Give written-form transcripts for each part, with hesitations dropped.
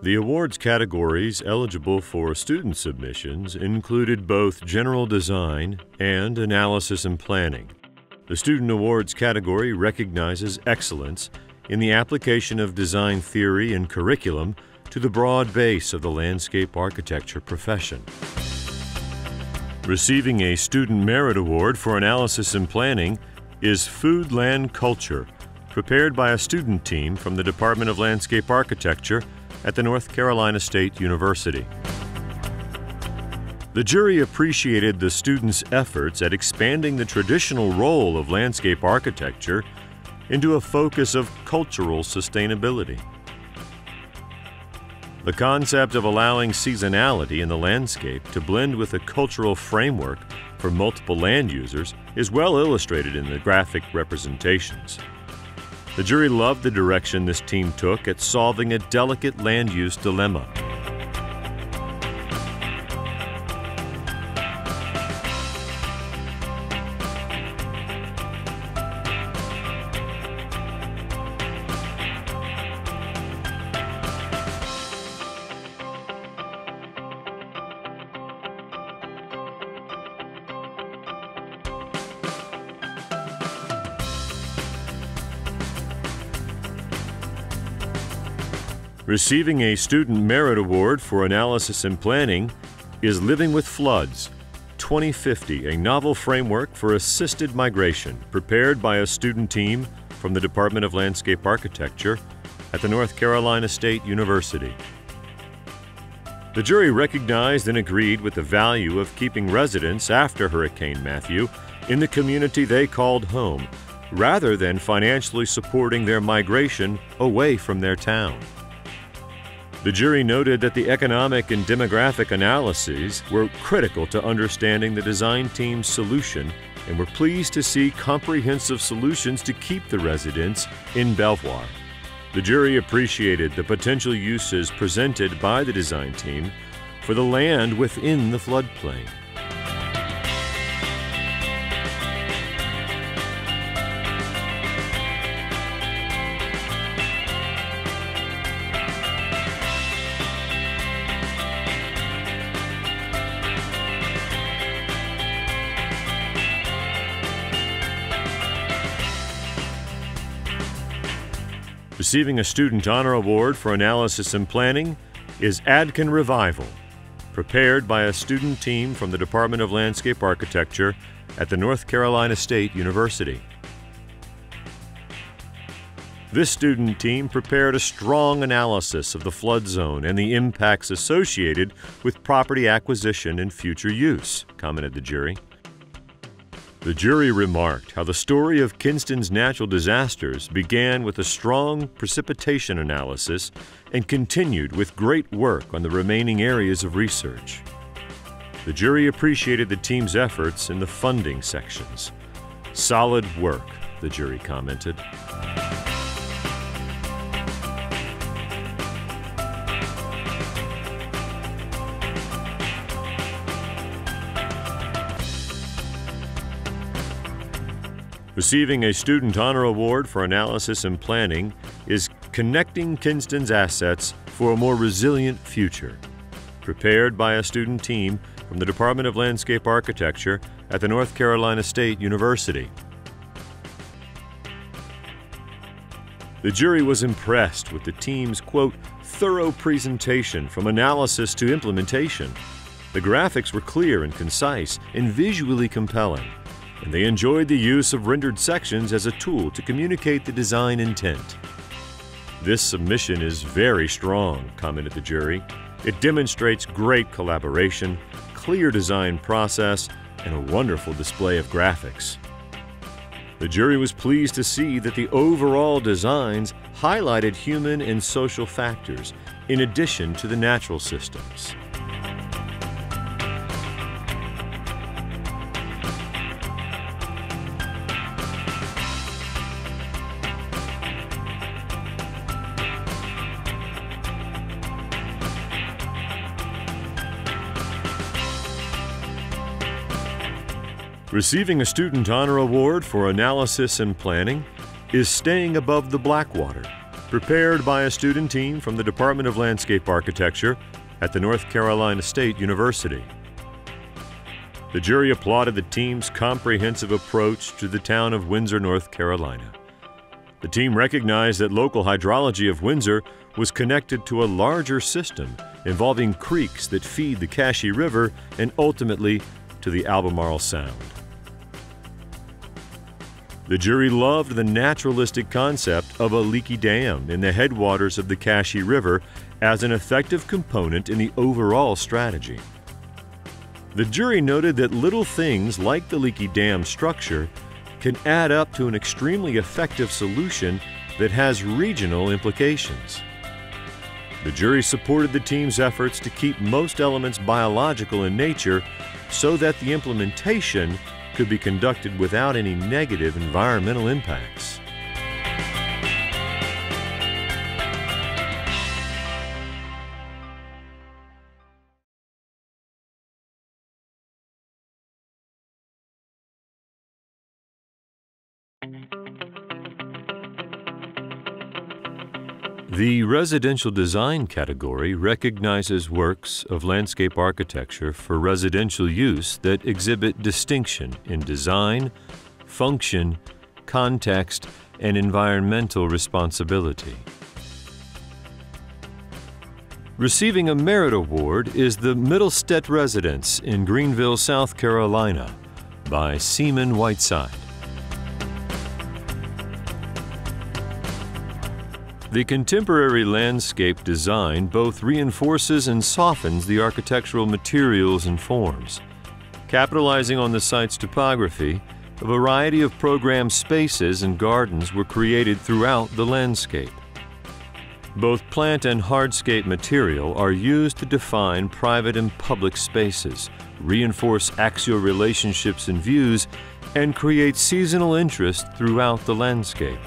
The awards categories eligible for student submissions included both general design and analysis and planning. The Student Awards category recognizes excellence in the application of design theory and curriculum to the broad base of the landscape architecture profession. Receiving a Student Merit Award for analysis and planning is Food Land Culture, prepared by a student team from the Department of Landscape Architecture at the North Carolina State University. The jury appreciated the students' efforts at expanding the traditional role of landscape architecture into a focus of cultural sustainability. The concept of allowing seasonality in the landscape to blend with a cultural framework for multiple land users is well illustrated in the graphic representations. The jury loved the direction this team took at solving a delicate land use dilemma. Receiving a Student Merit Award for analysis and planning is Living with Floods, 2050, a novel framework for assisted migration, prepared by a student team from the Department of Landscape Architecture at the North Carolina State University. The jury recognized and agreed with the value of keeping residents after Hurricane Matthew in the community they called home, rather than financially supporting their migration away from their town. The jury noted that the economic and demographic analyses were critical to understanding the design team's solution and were pleased to see comprehensive solutions to keep the residents in Belvoir. The jury appreciated the potential uses presented by the design team for the land within the floodplain. Receiving a Student Honor Award for analysis and planning is Adkin Revival, prepared by a student team from the Department of Landscape Architecture at the North Carolina State University. This student team prepared a strong analysis of the flood zone and the impacts associated with property acquisition and future use, commented the jury. The jury remarked how the story of Kinston's natural disasters began with a strong precipitation analysis and continued with great work on the remaining areas of research. The jury appreciated the team's efforts in the funding sections. Solid work, the jury commented. Receiving a Student Honor Award for analysis and planning is Connecting Kinston's Assets for a More Resilient Future, prepared by a student team from the Department of Landscape Architecture at the North Carolina State University. The jury was impressed with the team's, quote, thorough presentation from analysis to implementation. The graphics were clear and concise and visually compelling, and they enjoyed the use of rendered sections as a tool to communicate the design intent. This submission is very strong, commented the jury. It demonstrates great collaboration, clear design process, and a wonderful display of graphics. The jury was pleased to see that the overall designs highlighted human and social factors in addition to the natural systems. Receiving a Student Honor Award for analysis and planning is Staying Above the Blackwater, prepared by a student team from the Department of Landscape Architecture at the North Carolina State University. The jury applauded the team's comprehensive approach to the town of Windsor, North Carolina. The team recognized that local hydrology of Windsor was connected to a larger system involving creeks that feed the Cashy River and ultimately to the Albemarle Sound. The jury loved the naturalistic concept of a leaky dam in the headwaters of the Cashy River as an effective component in the overall strategy. The jury noted that little things like the leaky dam structure can add up to an extremely effective solution that has regional implications. The jury supported the team's efforts to keep most elements biological in nature so that the implementation could be conducted without any negative environmental impacts. The residential design category recognizes works of landscape architecture for residential use that exhibit distinction in design, function, context, and environmental responsibility. Receiving a merit award is the Middlestead Residence in Greenville, South Carolina by Seaman Whiteside. The contemporary landscape design both reinforces and softens the architectural materials and forms. Capitalizing on the site's topography, a variety of programmed spaces and gardens were created throughout the landscape. Both plant and hardscape material are used to define private and public spaces, reinforce axial relationships and views, and create seasonal interest throughout the landscape.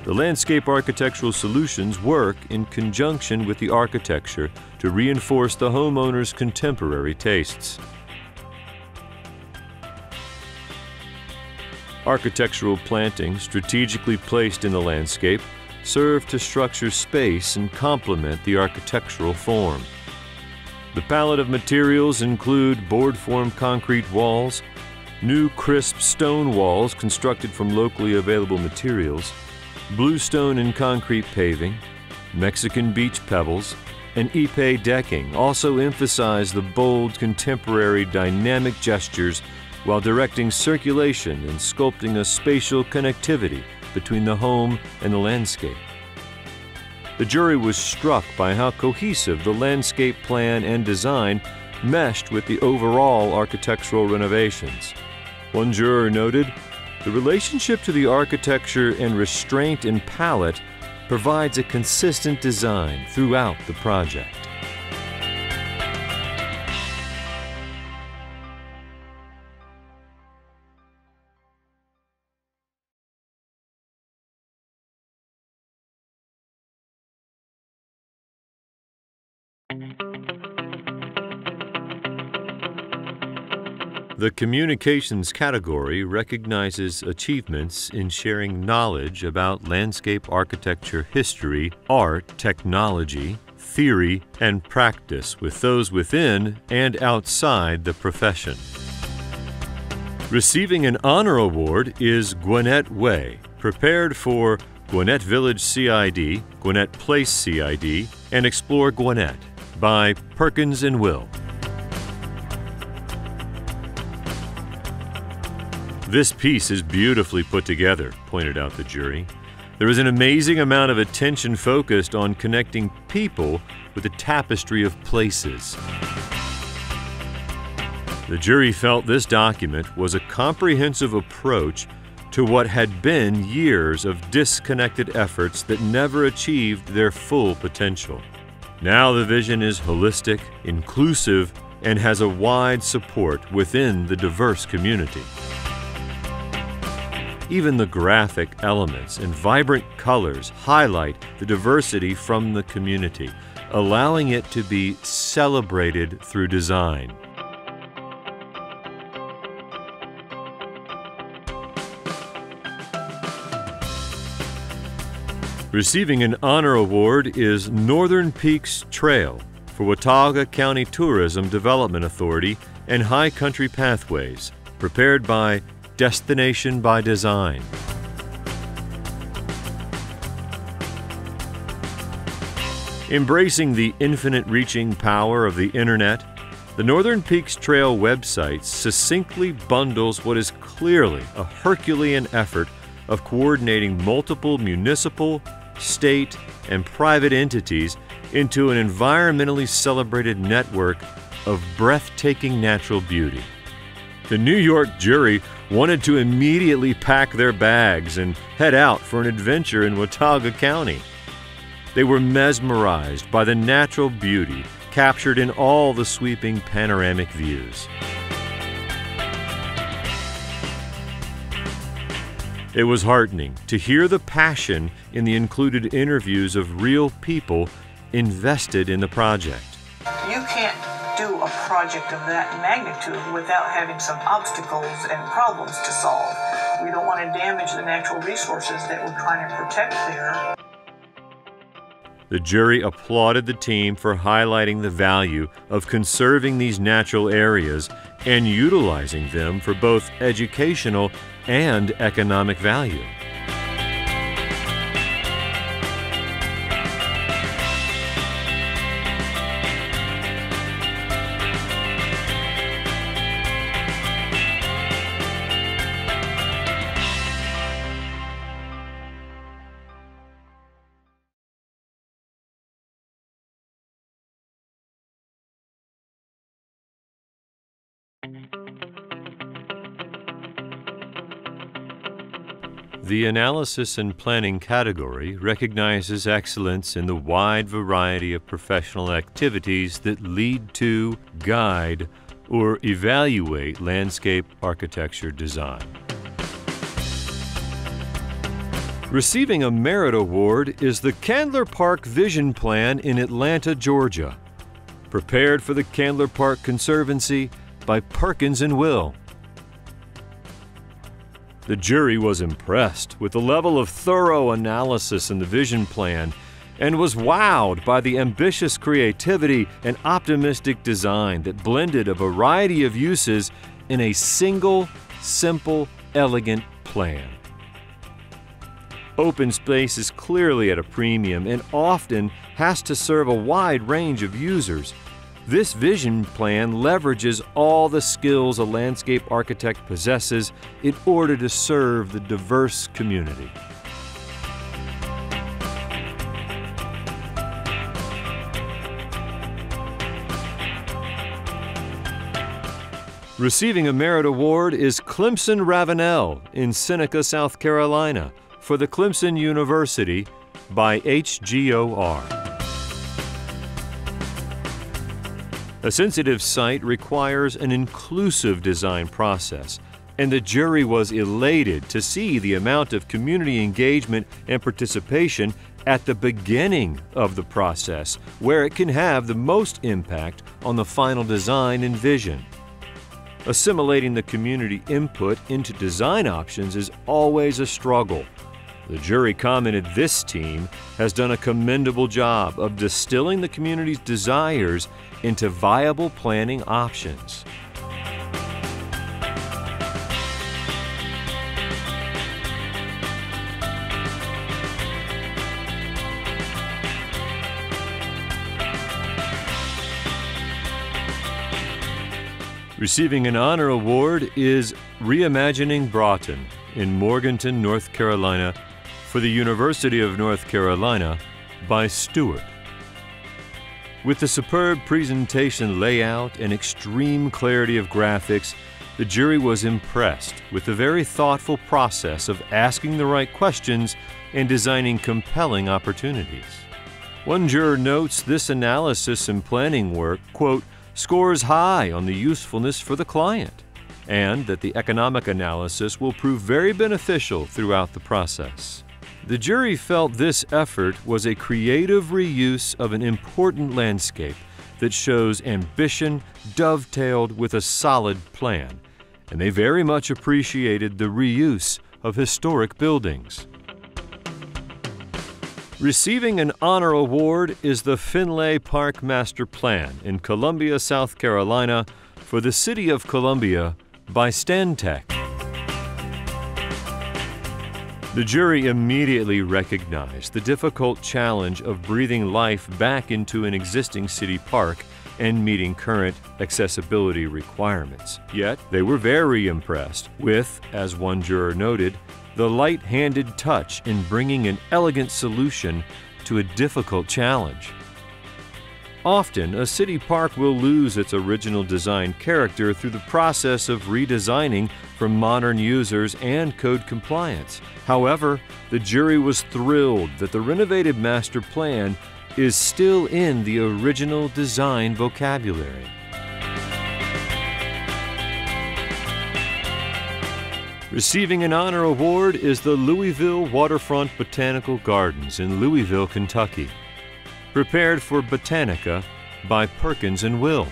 The landscape architectural solutions work in conjunction with the architecture to reinforce the homeowner's contemporary tastes. Architectural plantings strategically placed in the landscape serve to structure space and complement the architectural form. The palette of materials include board-formed concrete walls, new crisp stone walls constructed from locally available materials, bluestone and concrete paving, Mexican beach pebbles, and Ipe decking also emphasize the bold, contemporary, dynamic gestures while directing circulation and sculpting a spatial connectivity between the home and the landscape. The jury was struck by how cohesive the landscape plan and design meshed with the overall architectural renovations. One juror noted, "The relationship to the architecture and restraint in palette provides a consistent design throughout the project." The communications category recognizes achievements in sharing knowledge about landscape architecture history, art, technology, theory, and practice with those within and outside the profession. Receiving an honor award is Gwinnett Way, prepared for Gwinnett Village CID, Gwinnett Place CID, and Explore Gwinnett by Perkins and Will. "This piece is beautifully put together," pointed out the jury. "There is an amazing amount of attention focused on connecting people with a tapestry of places." The jury felt this document was a comprehensive approach to what had been years of disconnected efforts that never achieved their full potential. Now the vision is holistic, inclusive, and has a wide support within the diverse community. Even the graphic elements and vibrant colors highlight the diversity from the community, allowing it to be celebrated through design. Receiving an honor award is Northern Peaks Trail for Watauga County Tourism Development Authority and High Country Pathways, prepared by Destination by Design. Embracing the infinite-reaching power of the Internet, the Northern Peaks Trail website succinctly bundles what is clearly a Herculean effort of coordinating multiple municipal, state, and private entities into an environmentally celebrated network of breathtaking natural beauty. The New York jury wanted to immediately pack their bags and head out for an adventure in Watauga County. They were mesmerized by the natural beauty captured in all the sweeping panoramic views. It was heartening to hear the passion in the included interviews of real people invested in the project. You can't do a project of that magnitude without having some obstacles and problems to solve. We don't want to damage the natural resources that we're trying to protect there. The jury applauded the team for highlighting the value of conserving these natural areas and utilizing them for both educational and economic value. The Analysis and Planning category recognizes excellence in the wide variety of professional activities that lead to, guide, or evaluate landscape architecture design. Receiving a merit award is the Candler Park Vision Plan in Atlanta, Georgia, prepared for the Candler Park Conservancy by Perkins and Will. The jury was impressed with the level of thorough analysis in the vision plan and was wowed by the ambitious creativity and optimistic design that blended a variety of uses in a single, simple, elegant plan. Open space is clearly at a premium and often has to serve a wide range of users. This vision plan leverages all the skills a landscape architect possesses in order to serve the diverse community. Receiving a merit award is Clemson Ravenel in Seneca, South Carolina, for the Clemson University by HGOR. A sensitive site requires an inclusive design process, and the jury was elated to see the amount of community engagement and participation at the beginning of the process, where it can have the most impact on the final design and vision. Assimilating the community input into design options is always a struggle. The jury commented this team has done a commendable job of distilling the community's desires into viable planning options. Receiving an honor award is Reimagining Broughton in Morganton, North Carolina, for the University of North Carolina by Stewart. With the superb presentation layout and extreme clarity of graphics, the jury was impressed with the very thoughtful process of asking the right questions and designing compelling opportunities. One juror notes this analysis and planning work, quote, scores high on the usefulness for the client, and that the economic analysis will prove very beneficial throughout the process. The jury felt this effort was a creative reuse of an important landscape that shows ambition dovetailed with a solid plan, and they very much appreciated the reuse of historic buildings. Receiving an honor award is the Finlay Park Master Plan in Columbia, South Carolina for the City of Columbia by Stantec. The jury immediately recognized the difficult challenge of breathing life back into an existing city park and meeting current accessibility requirements. Yet, they were very impressed with, as one juror noted, the light-handed touch in bringing an elegant solution to a difficult challenge. Often, a city park will lose its original design character through the process of redesigning for modern users and code compliance. However, the jury was thrilled that the renovated master plan is still in the original design vocabulary. Receiving an honor award is the Louisville Waterfront Botanical Gardens in Louisville, Kentucky. Prepared for Botanica by Perkins & Will.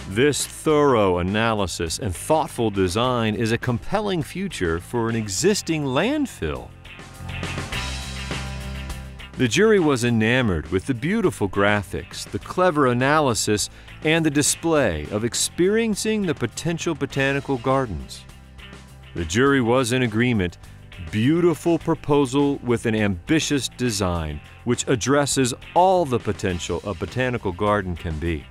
This thorough analysis and thoughtful design is a compelling future for an existing landfill. The jury was enamored with the beautiful graphics, the clever analysis, and the display of experiencing the potential botanical gardens. The jury was in agreement. Beautiful proposal with an ambitious design which addresses all the potential a botanical garden can be.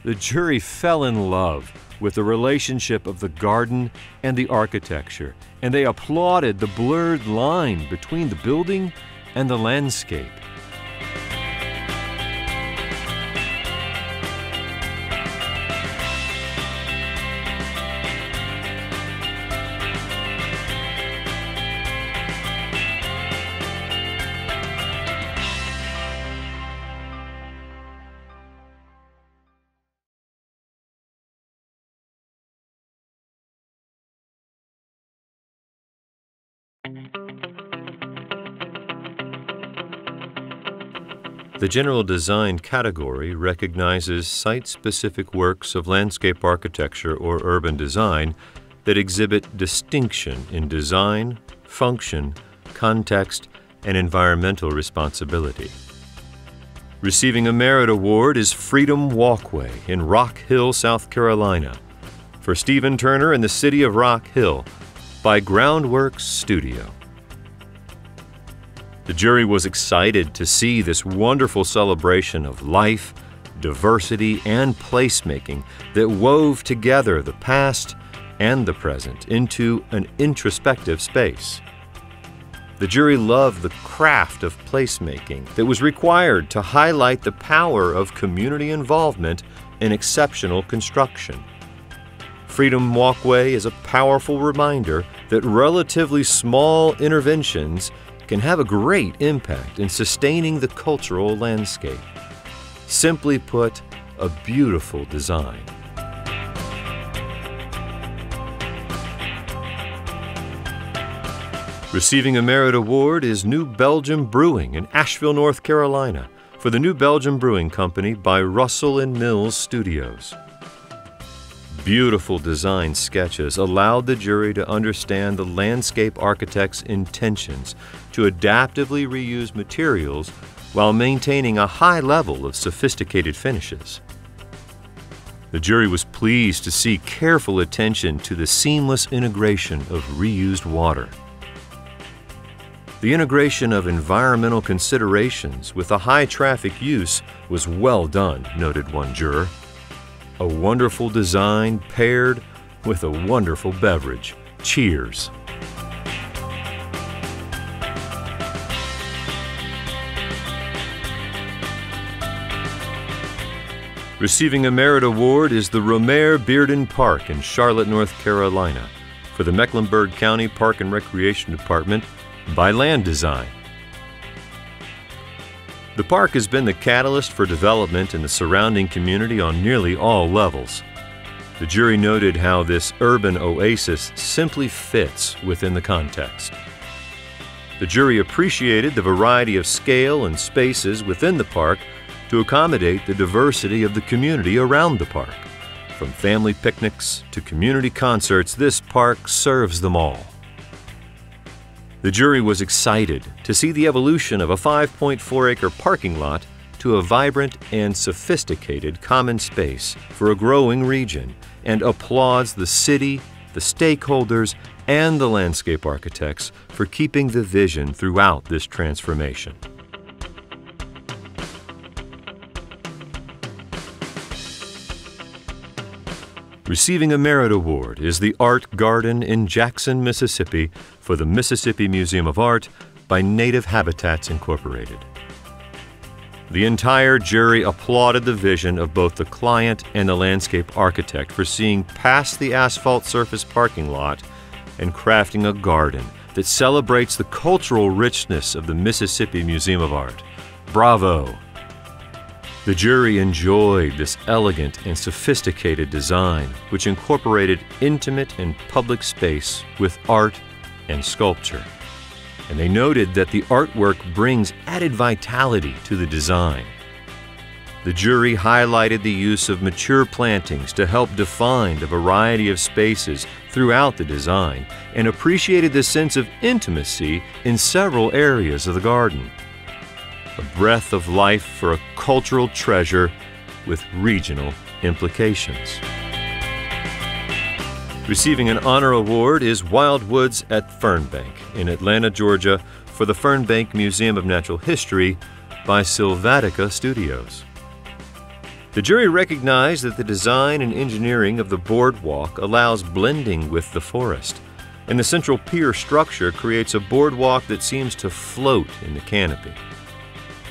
The jury fell in love with the relationship of the garden and the architecture, and they applauded the blurred line between the building and the landscape. The general design category recognizes site-specific works of landscape architecture or urban design that exhibit distinction in design, function, context, and environmental responsibility. Receiving a merit award is Freedom Walkway in Rock Hill, South Carolina, for Stephen Turner in the city of Rock Hill by Groundworks Studio. The jury was excited to see this wonderful celebration of life, diversity, and placemaking that wove together the past and the present into an introspective space. The jury loved the craft of placemaking that was required to highlight the power of community involvement in exceptional construction. Freedom Walkway is a powerful reminder that relatively small interventions can have a great impact in sustaining the cultural landscape. Simply put, a beautiful design. Receiving a merit award is New Belgium Brewing in Asheville, North Carolina, for the New Belgium Brewing Company by Russell and Mills Studios. Beautiful design sketches allowed the jury to understand the landscape architect's intentions to adaptively reuse materials while maintaining a high level of sophisticated finishes. The jury was pleased to see careful attention to the seamless integration of reused water. The integration of environmental considerations with a high traffic use was well done, noted one juror. A wonderful design paired with a wonderful beverage. Cheers. Receiving a merit award is the Romare Bearden Park in Charlotte, North Carolina, for the Mecklenburg County Park and Recreation Department by Land Design. The park has been the catalyst for development in the surrounding community on nearly all levels. The jury noted how this urban oasis simply fits within the context. The jury appreciated the variety of scale and spaces within the park to accommodate the diversity of the community around the park. From family picnics to community concerts, this park serves them all. The jury was excited to see the evolution of a 5.4-acre parking lot to a vibrant and sophisticated common space for a growing region, and applauds the city, the stakeholders, and the landscape architects for keeping the vision throughout this transformation. Receiving a Merit Award is the Art Garden in Jackson, Mississippi for the Mississippi Museum of Art by Native Habitats Incorporated. The entire jury applauded the vision of both the client and the landscape architect for seeing past the asphalt surface parking lot and crafting a garden that celebrates the cultural richness of the Mississippi Museum of Art. Bravo! The jury enjoyed this elegant and sophisticated design, which incorporated intimate and public space with art and sculpture. And they noted that the artwork brings added vitality to the design. The jury highlighted the use of mature plantings to help define the variety of spaces throughout the design and appreciated the sense of intimacy in several areas of the garden. A breath of life for a cultural treasure with regional implications. Receiving an honor award is Wildwoods at Fernbank in Atlanta, Georgia for the Fernbank Museum of Natural History by Sylvatica Studios. The jury recognized that the design and engineering of the boardwalk allows blending with the forest, and the central pier structure creates a boardwalk that seems to float in the canopy.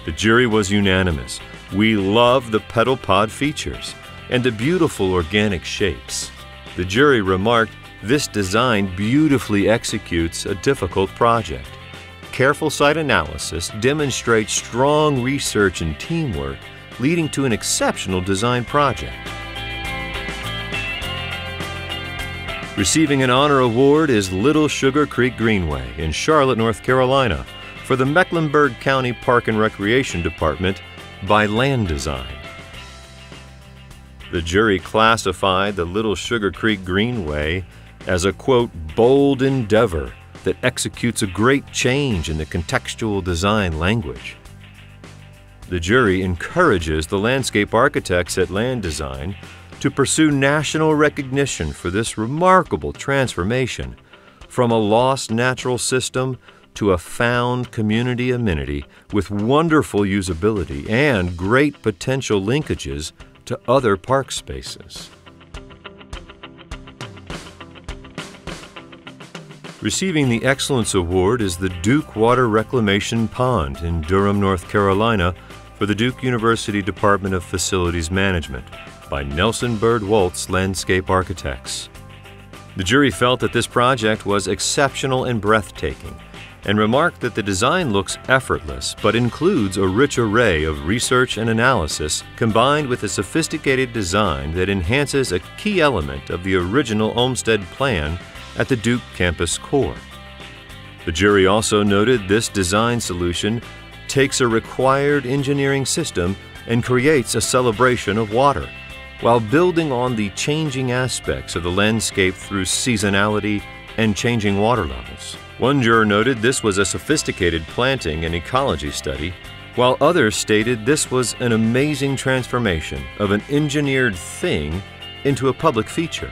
The jury was unanimous. We love the pedal pod features and the beautiful organic shapes. The jury remarked, "This design beautifully executes a difficult project. Careful site analysis demonstrates strong research and teamwork, leading to an exceptional design project." Receiving an honor award is Little Sugar Creek Greenway in Charlotte, North Carolina for the Mecklenburg County Park and Recreation Department by Land Design. The jury classified the Little Sugar Creek Greenway as a, quote, bold endeavor that executes a great change in the contextual design language. The jury encourages the landscape architects at Land Design to pursue national recognition for this remarkable transformation from a lost natural system to a found community amenity with wonderful usability and great potential linkages to other park spaces. Receiving the Excellence Award is the Duke Water Reclamation Pond in Durham, North Carolina for the Duke University Department of Facilities Management by Nelson Bird Waltz Landscape Architects. The jury felt that this project was exceptional and breathtaking, and remarked that the design looks effortless but includes a rich array of research and analysis combined with a sophisticated design that enhances a key element of the original Olmsted plan at the Duke campus core. The jury also noted this design solution takes a required engineering system and creates a celebration of water, while building on the changing aspects of the landscape through seasonality and changing water levels. One juror noted this was a sophisticated planting and ecology study, while others stated this was an amazing transformation of an engineered thing into a public feature.